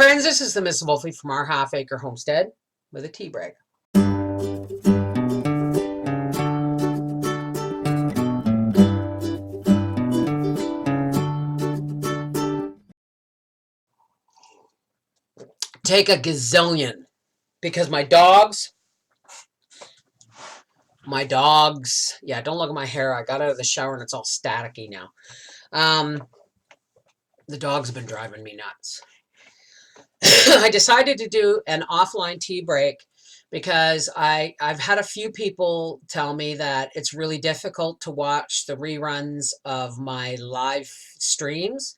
friends, this is the Miss Wolfie from our half-acre homestead with a tea break. Take a gazillion because my dogs, yeah, don't look at my hair. I got out of the shower and it's all staticky now. The dogs have been driving me nuts. I decided to do an offline tea break because I've had a few people tell me that it's really difficult to watch the reruns of my live streams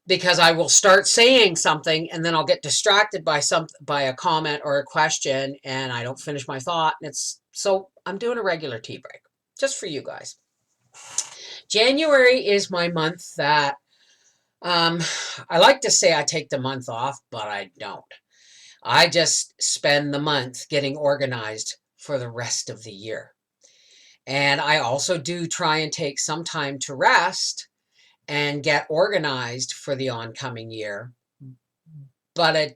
because I will start saying something and then I'll get distracted by a comment or a question and I don't finish my thought. And so I'm doing a regular tea break just for you guys. January is my month that I like to say I take the month off, but I don't. I just spend the month getting organized for the rest of the year. And I also do try and take some time to rest and get organized for the oncoming year. But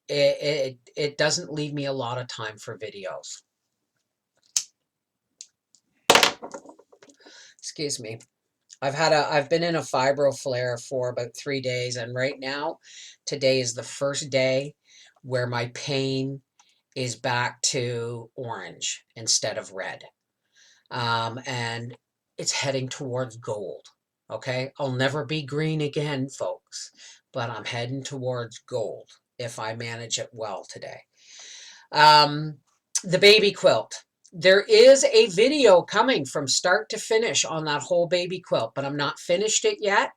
it doesn't leave me a lot of time for videos. Excuse me. I've been in a fibro flare for about 3 days, and right now, today is the first day where my pain is back to orange instead of red. And it's heading towards gold. Okay, I'll never be green again, folks, but I'm heading towards gold if I manage it well today. The baby quilt. There is a video coming from start to finish on that whole baby quilt, but I'm not finished it yet.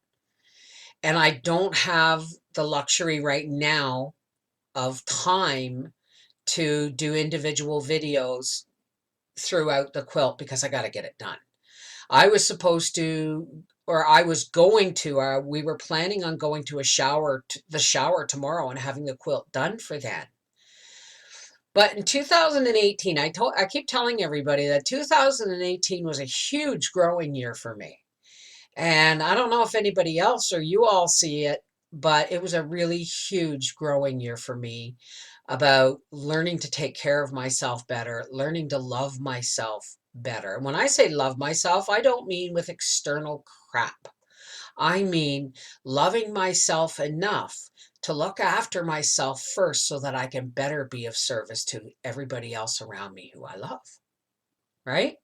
And I don't have the luxury right now of time to do individual videos throughout the quilt because I got to get it done. I was supposed to, or I was going to, we were planning on going to the shower tomorrow and having the quilt done for then. But in 2018, I keep telling everybody that 2018 was a huge growing year for me. And I don't know if anybody else or you all see it, but it was a really huge growing year for me about learning to take care of myself better, learning to love myself better. And when I say love myself, I don't mean with external crap. I mean loving myself enough to look after myself first so that I can better be of service to everybody else around me who I love. Right?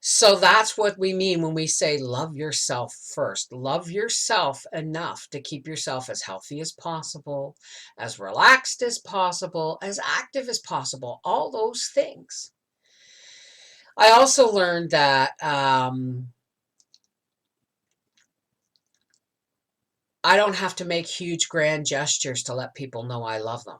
So that's what we mean when we say love yourself first. Love yourself enough to keep yourself as healthy as possible, as relaxed as possible, as active as possible, all those things. I also learned that I don't have to make huge grand gestures to let people know I love them.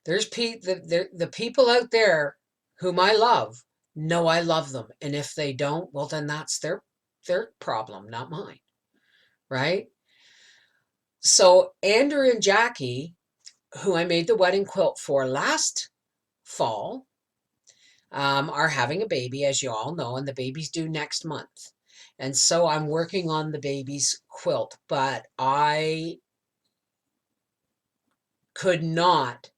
There's the people out there whom I love know I love them. And if they don't, well, then that's their problem, not mine. Right? So Andrew and Jackie, who I made the wedding quilt for last fall, are having a baby, as you all know, and the baby's due next month. And so I'm working on the baby's quilt, but I could not.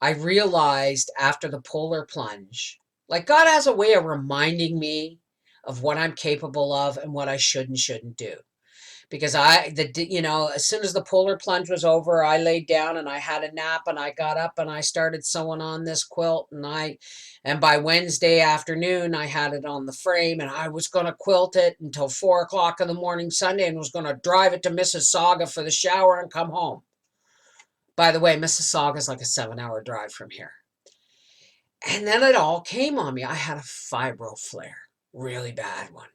I realized after the polar plunge, like God has a way of reminding me of what I'm capable of and what I should and shouldn't do. Because as soon as the polar plunge was over, I laid down and I had a nap and I got up and I started sewing on this quilt and by Wednesday afternoon, I had it on the frame and I was going to quilt it until 4 o'clock in the morning Sunday and was going to drive it to Mississauga for the shower and come home. By the way, Mississauga is like a 7-hour drive from here. And then it all came on me. I had a fibro flare, really bad one.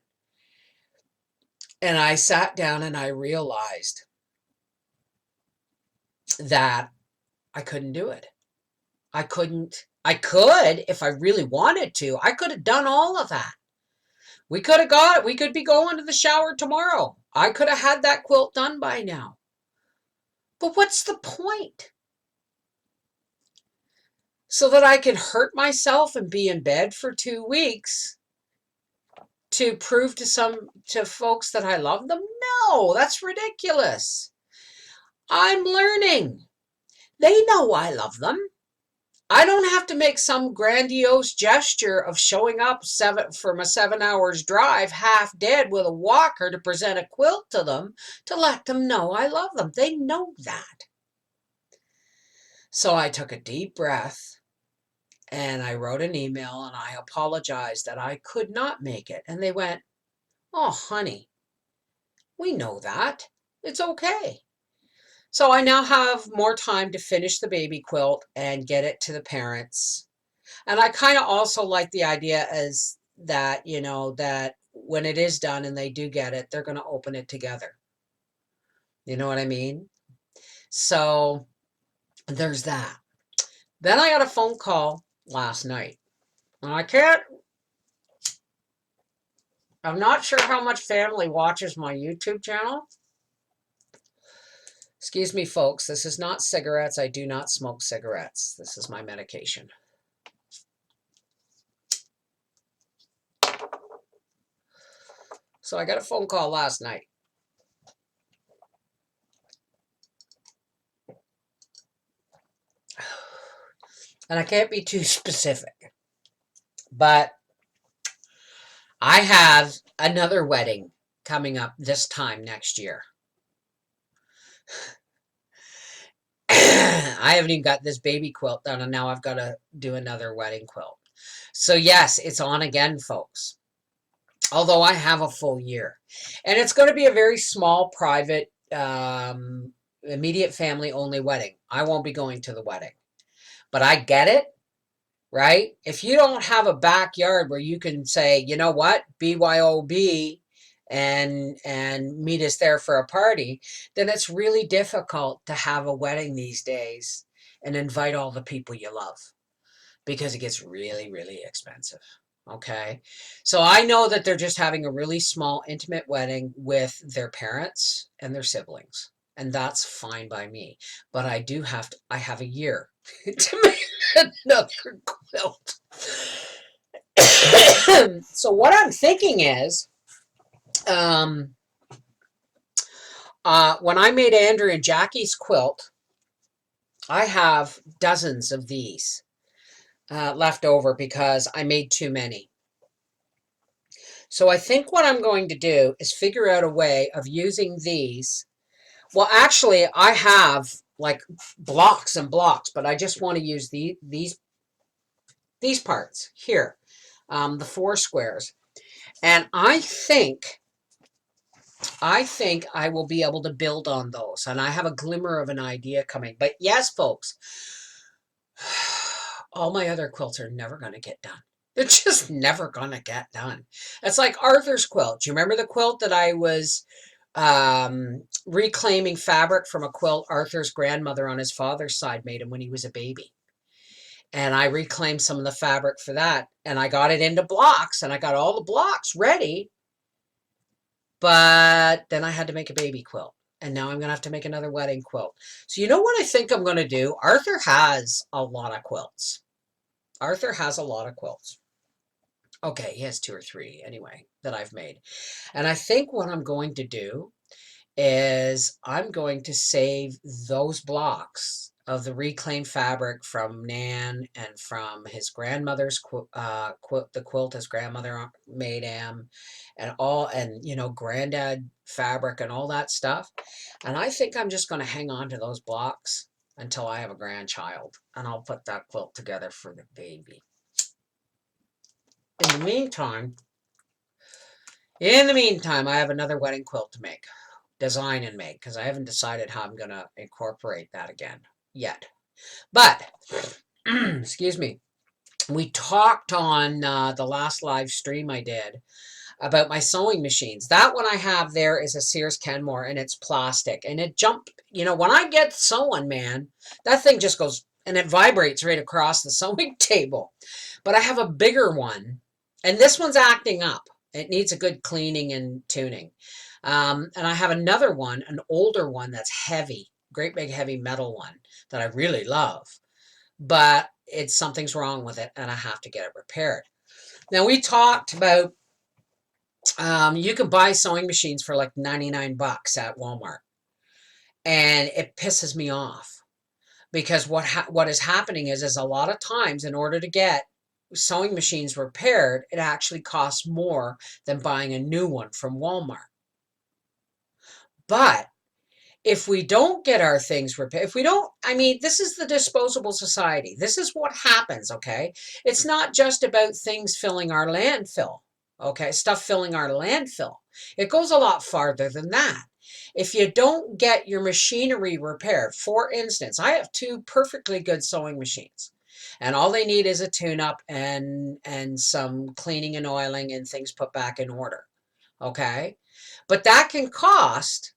And I sat down and I realized that I couldn't do it. I could, if I really wanted to, I could have done all of that. We could be going to the shower tomorrow. I could have had that quilt done by now. But what's the point? So that I could hurt myself and be in bed for 2 weeks to prove to folks that I love them? No, that's ridiculous. I'm learning. They know I love them. I don't have to make some grandiose gesture of showing up from a 7 hours drive half dead with a walker to present a quilt to them to let them know I love them. They know that. So I took a deep breath and I wrote an email and I apologized that I could not make it. And they went, "Oh, honey, we know that. It's okay." So I now have more time to finish the baby quilt and get it to the parents. And I kind of also like the idea as that, that when it is done and they do get it, they're going to open it together. You know what I mean? So there's that. Then I got a phone call last night. And I'm not sure how much family watches my YouTube channel. Excuse me, folks. This is not cigarettes. I do not smoke cigarettes. This is my medication. So I got a phone call last night. And I can't be too specific, but I have another wedding coming up this time next year. I haven't even got this baby quilt done, and now I've got to do another wedding quilt. So yes, it's on again, folks. Although I have a full year. And it's going to be a very small, private, immediate family only wedding. I won't be going to the wedding. But I get it, right? If you don't have a backyard where you can say, you know what, BYOB, and meet us there for a party, then it's really difficult to have a wedding these days and invite all the people you love because it gets really, really expensive. Okay. So I know that they're just having a really small, intimate wedding with their parents and their siblings. And that's fine by me. But I have a year to make another quilt. So what I'm thinking is, when I made Andrew and Jackie's quilt, I have dozens of these left over because I made too many. So I think what I'm going to do is figure out a way of using these. Well, actually, I have like blocks and blocks, but I just want to use these parts here, the 4 squares. And I think I will be able to build on those. And I have a glimmer of an idea coming. But yes, folks, all my other quilts are never going to get done. They're just never going to get done. It's like Arthur's quilt. Do you remember the quilt that I was reclaiming fabric from a quilt Arthur's grandmother on his father's side made him when he was a baby? And I reclaimed some of the fabric for that. And I got it into blocks. And I got all the blocks ready. But then I had to make a baby quilt. And now I'm going to have to make another wedding quilt. So you know what I think I'm going to do? Arthur has a lot of quilts. Arthur has a lot of quilts. Okay, he has 2 or 3 anyway that I've made. And I think what I'm going to do is I'm going to save those blocks of the reclaimed fabric from Nan and from his grandmother's the quilt his grandmother made him, and granddad fabric and all that stuff. And I think I'm just going to hang on to those blocks until I have a grandchild, and I'll put that quilt together for the baby. In the meantime, I have another wedding quilt to design and make, because I haven't decided how I'm going to incorporate that again yet. But, excuse me, we talked on the last live stream I did about my sewing machines. That one I have there is a Sears Kenmore, and it's plastic. And it when I get sewing, man, that thing just goes, and it vibrates right across the sewing table. But I have a bigger one, and this one's acting up. It needs a good cleaning and tuning. And I have another one, an older one that's heavy, great big heavy metal one that I really love. But something's wrong with it, and I have to get it repaired. Now, we talked about you can buy sewing machines for like $99 at Walmart. And it pisses me off because what is happening is a lot of times in order to get sewing machines repaired, it actually costs more than buying a new one from Walmart. But if we don't get our things repaired, if we don't, I mean, this is the disposable society. This is what happens, okay? It's not just about things filling our landfill, okay? Stuff filling our landfill. It goes a lot farther than that. If you don't get your machinery repaired, for instance, I have two perfectly good sewing machines, and all they need is a tune-up and some cleaning and oiling and things put back in order, okay? But that can cost,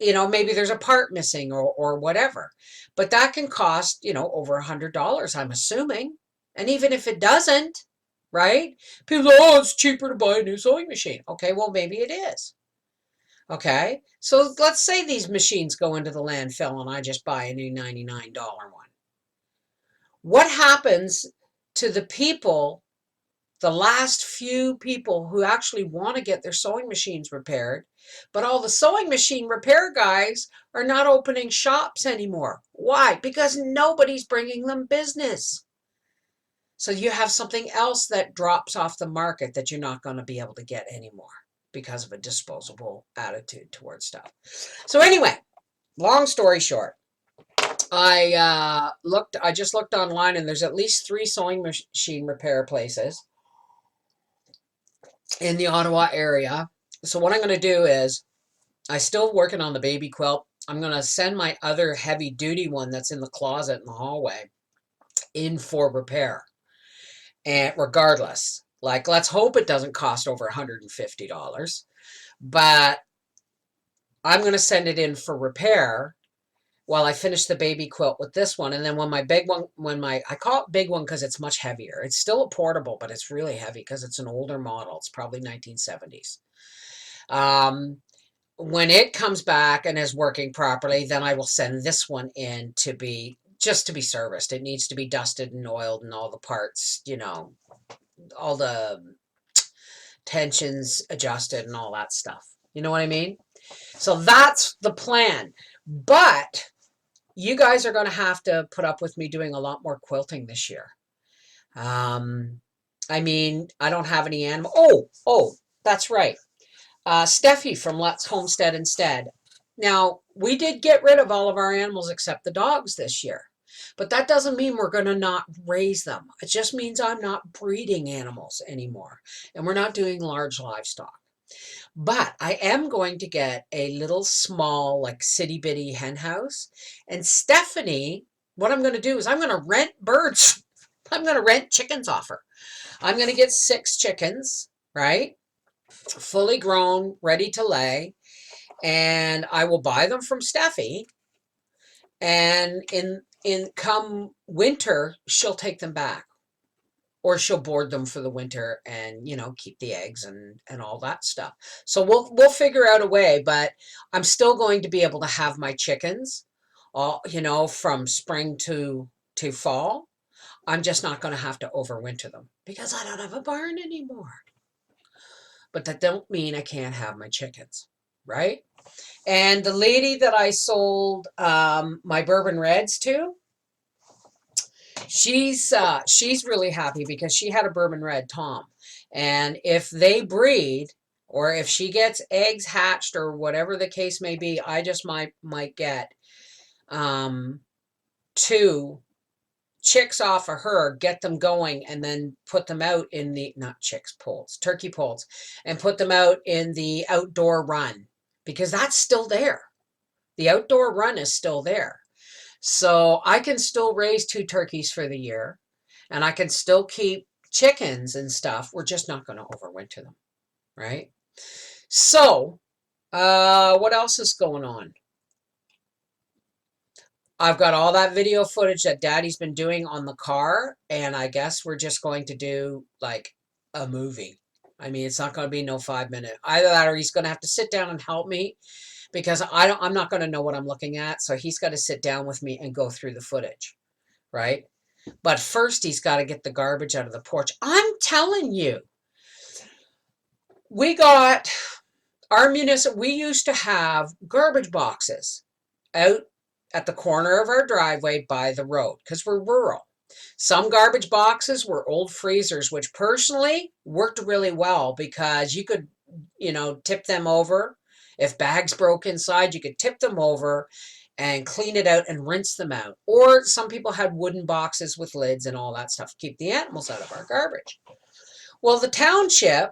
maybe there's a part missing or whatever. But that can cost, over $100, I'm assuming. And even if it doesn't, right? People, oh, it's cheaper to buy a new sewing machine. Okay, well, maybe it is. Okay, so let's say these machines go into the landfill and I just buy a new $99 one. What happens to the people, the last few people who actually want to get their sewing machines repaired, but all the sewing machine repair guys are not opening shops anymore? Why? Because nobody's bringing them business. So you have something else that drops off the market that you're not going to be able to get anymore because of a disposable attitude towards stuff. So anyway, long story short, I just looked online and there's at least 3 sewing machine repair places in the Ottawa area. So what I'm going to do is, I'm still working on the baby quilt. I'm going to send my other heavy duty one that's in the closet in the hallway in for repair. And regardless, like, let's hope it doesn't cost over $150, but I'm going to send it in for repair while I finish the baby quilt with this one. And then when my big one, I call it big one because it's much heavier. It's still a portable, but it's really heavy because it's an older model. It's probably 1970s. When it comes back and is working properly, then I will send this one in to be serviced. It needs to be dusted and oiled and all the parts, all the tensions adjusted and all that stuff. You know what I mean? So that's the plan. But you guys are going to have to put up with me doing a lot more quilting this year. I mean, I don't have any animal. Oh, that's right. Steffi from Let's Homestead Instead. Now, we did get rid of all of our animals except the dogs this year. But that doesn't mean we're going to not raise them. It just means I'm not breeding animals anymore. And we're not doing large livestock. But I am going to get a little small, like, city bitty hen house. And Stephanie, what I'm going to do is I'm going to rent birds. I'm going to rent chickens off her. I'm going to get 6 chickens, right? Fully grown, ready to lay. And I will buy them from Steffi. And in come winter, she'll take them back. Or she'll board them for the winter and, keep the eggs and all that stuff. So we'll figure out a way, but I'm still going to be able to have my chickens all, from spring to fall. I'm just not going to have to overwinter them because I don't have a barn anymore. But that don't mean I can't have my chickens, right? And the lady that I sold my bourbon reds to, she's really happy because she had a bourbon red tom, and if they breed or if she gets eggs hatched or whatever the case may be, I just might get 2 chicks off of her, get them going, and then put them out in the, not chicks, poults, turkey poults, and put them out in the outdoor run, because that's still there. The outdoor run is still there. So I can still raise 2 turkeys for the year, and I can still keep chickens and stuff. We're just not going to overwinter them, right? So, what else is going on? I've got all that video footage that Daddy's been doing on the car, and I guess we're just going to do like a movie. I mean, it's not going to be no 5-minute. Either that or he's going to have to sit down and help me, because I'm not going to know what I'm looking at. So he's got to sit down with me and go through the footage, right? But first he's got to get the garbage out of the porch. I'm telling you, we got we used to have garbage boxes out at the corner of our driveway by the road because we're rural. Some garbage boxes were old freezers, which personally worked really well because you could, tip them over. If bags broke inside, you could tip them over and clean it out and rinse them out. Or some people had wooden boxes with lids and all that stuff to keep the animals out of our garbage. Well, the township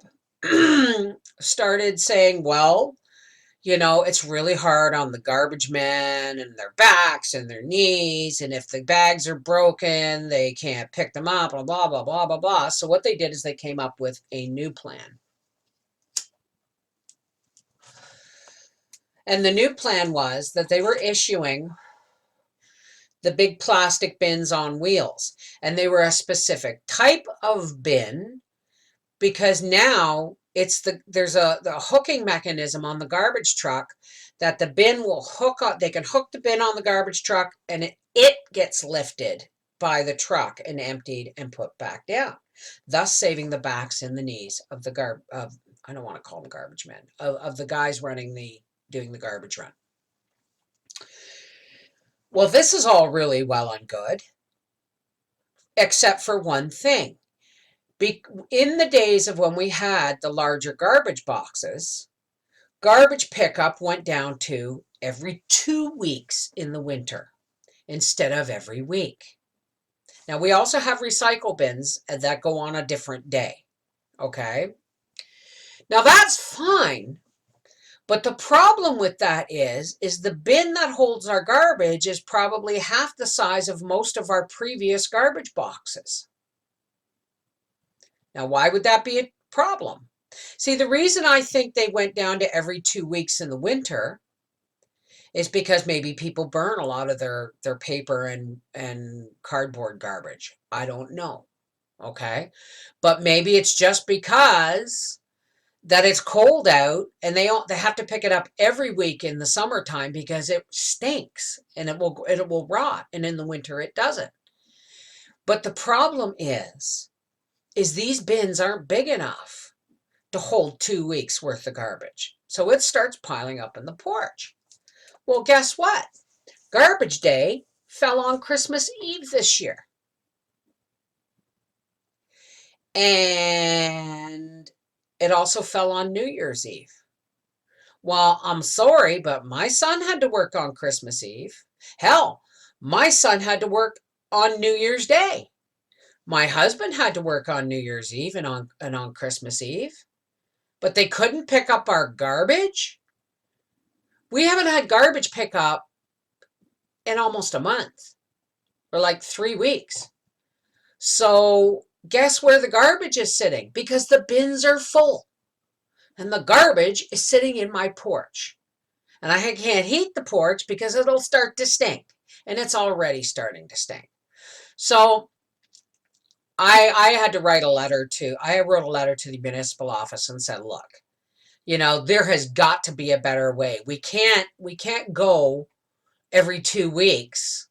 started saying, well, it's really hard on the garbage men and their backs and their knees. And if the bags are broken, they can't pick them up, blah, blah, blah, blah, blah, blah. So what they did is they came up with a new plan. And the new plan was that they were issuing the big plastic bins on wheels. And they were a specific type of bin because now there's a hooking mechanism on the garbage truck that the bin will hook up. They can hook the bin on the garbage truck and it gets lifted by the truck and emptied and put back down, thus saving the backs and the knees of I don't want to call them garbage men, of the guys doing the garbage run. Well, this is all really well and good, except for one thing. In the days of when we had the larger garbage boxes, garbage pickup went down to every 2 weeks in the winter instead of every week. Now, we also have recycle bins that go on a different day, okay? Now, that's fine, but the problem with that is the bin that holds our garbage is probably half the size of most of our previous garbage boxes. Now, why would that be a problem? See, the reason I think they went down to every 2 weeks in the winter is because maybe people burn a lot of their paper and cardboard garbage. I don't know, okay? But maybe it's just because that it's cold out and they have to pick it up every week in the summertime because it stinks and it will rot, and in the winter it doesn't. But the problem is these bins aren't big enough to hold 2 weeks worth of garbage. So it starts piling up in the porch. Well, guess what? Garbage Day fell on Christmas Eve this year. And it also fell on New Year's Eve. Well, I'm sorry, but my son had to work on Christmas Eve. Hell, my son had to work on New Year's Day. My husband had to work on New Year's Eve and on Christmas Eve. But they couldn't pick up our garbage. We haven't had garbage pickup in almost a month, or like 3 weeks. So guess where the garbage is sitting? Because the bins are full and the garbage is sitting in my porch. And I can't heat the porch because it'll start to stink, and it's already starting to stink. So I wrote a letter to the municipal office and said, look, there has got to be a better way. We can't go every 2 weeks.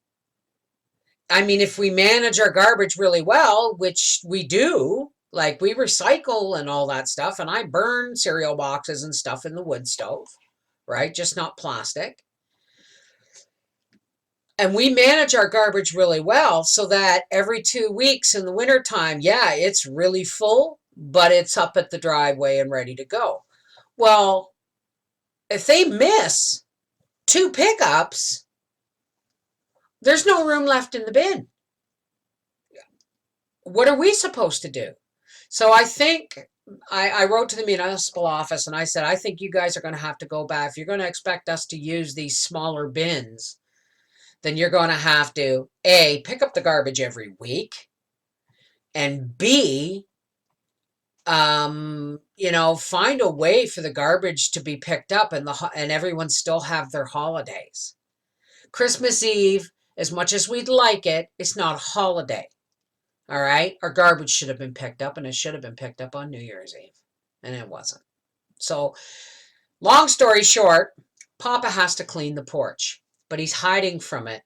I mean, if we manage our garbage really well, which we do, like we recycle and all that stuff, and I burn cereal boxes and stuff in the wood stove, right? Just not plastic. And we manage our garbage really well so that every 2 weeks in the wintertime, yeah, it's really full, but it's up at the driveway and ready to go. Well, if they miss 2 pickups, there's no room left in the bin. What are we supposed to do? So I think I wrote to the municipal office and I said, I think you guys are going to have to go back. If you're going to expect us to use these smaller bins, then you're going to have to, A, pick up the garbage every week, and B, find a way for the garbage to be picked up and everyone still have their holidays. Christmas Eve, as much as we'd like it, it's not a holiday. All right? Our garbage should have been picked up, and it should have been picked up on New Year's Eve, and it wasn't. So, long story short, Papa has to clean the porch, but he's hiding from it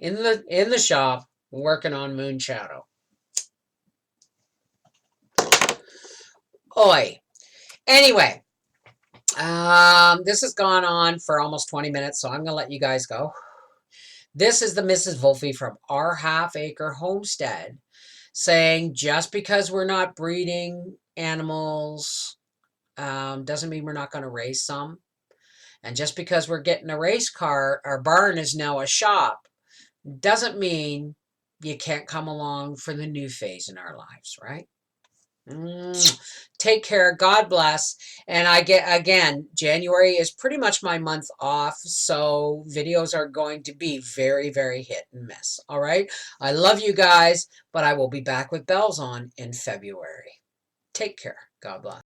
in the shop working on Moon Shadow. Oi. Anyway, This has gone on for almost 20 minutes, so I'm going to let you guys go. This is the Mrs. Wolfie from Our Half Acre Homestead saying just because we're not breeding animals doesn't mean we're not going to raise some. And just because we're getting a race car, our barn is now a shop, doesn't mean you can't come along for the new phase in our lives, right? Take care. God bless. And I get, again, January is pretty much my month off, so videos are going to be very, very hit and miss. All right. I love you guys, but I will be back with bells on in February. Take care. God bless.